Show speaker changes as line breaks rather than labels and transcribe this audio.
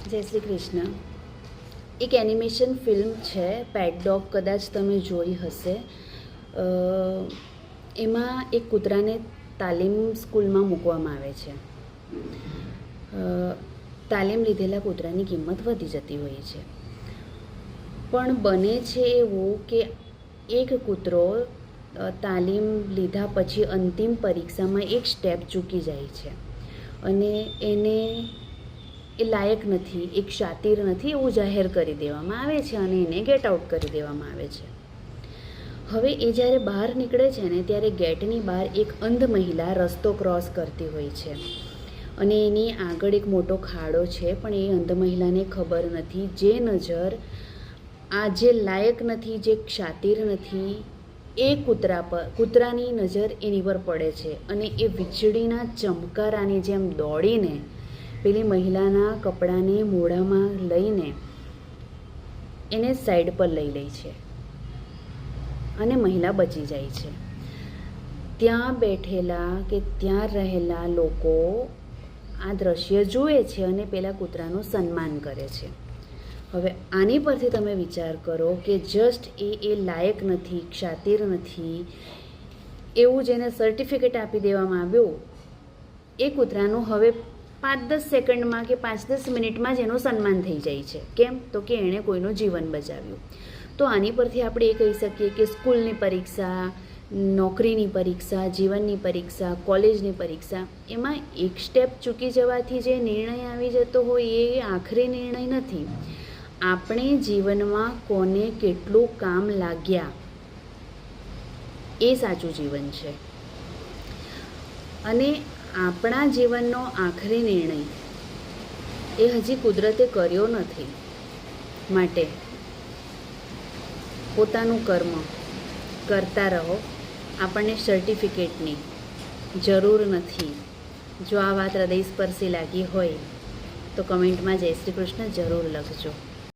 જય શ્રી કૃષ્ણ. એક animation film છે પેટ ડોગ, કદાચ તમે જોઈ હશે. એમાં એક કૂતરાને તાલીમ સ્કૂલમાં મૂકવામાં આવે છે. તાલીમ લીધેલા કૂતરાની કિંમત વધી જતી હોય છે, પણ બને છે એવું કે એક કૂતરો તાલીમ લીધા પછી અંતિમ પરીક્ષામાં એક સ્ટેપ ચૂકી જાય છે અને એને એ લાયક નથી, એક શાતીર નથી એવું જાહેર કરી દેવામાં આવે છે અને એને ગેટ આઉટ કરી દેવામાં આવે છે. હવે એ જ્યારે બહાર નીકળે છે ને ત્યારે ગેટની બહાર એક અંધ મહિલા રસ્તો ક્રોસ કરતી હોય છે અને એની આગળ એક મોટો ખાડો છે, પણ એ અંધ મહિલાને ખબર નથી. જે નજર આ જે લાયક નથી, જે શાતીર નથી, એ કૂતરાની નજર એની પર પડે છે અને એ વીજળીના ચમકારાની જેમ દોડીને પેલી મહિલાના કપડાને મોઢામાં લઈને એને સાઈડ પર લઈ લે છે અને મહિલા બચી જાય છે. ત્યાં બેઠેલા કે ત્યાં રહેલા લોકો આ દ્રશ્ય જુએ છે અને પેલા કૂતરાનું સન્માન કરે છે. હવે આની પરથી તમે વિચાર કરો કે જસ્ટ એ લાયક નથી, ક્ષાતિર નથી એવું જેને સર્ટિફિકેટ આપી દેવામાં આવ્યું, એ કૂતરાનું હવે 5-10 સેકન્ડમાં કે 5-10 મિનિટમાં જ એનું સન્માન થઈ જાય છે. કેમ? તો કે એણે કોઈનું જીવન બચાવ્યું. તો આની પરથી આપણે એ કહી શકીએ કે સ્કૂલની પરીક્ષા, નોકરીની પરીક્ષા, જીવનની પરીક્ષા, કોલેજની પરીક્ષા, એમાં એક સ્ટેપ ચૂકી જવાથી જે નિર્ણય આવી જતો હોય એ આખરી નિર્ણય નથી. આપણે જીવનમાં કોને કેટલું કામ લાગ્યા એ સાચું જીવન છે. અને આપણા જીવનનો આખરી નિર્ણય એ હજી કુદરતે કર્યો નથી. માટે પોતાનું કર્મ કરતા રહો. આપણને સર્ટિફિકેટની જરૂર નથી. જો આ વાત હૃદયસ્પર્શી લાગી હોય તો કમેન્ટમાં જય શ્રી કૃષ્ણ જરૂર લખજો.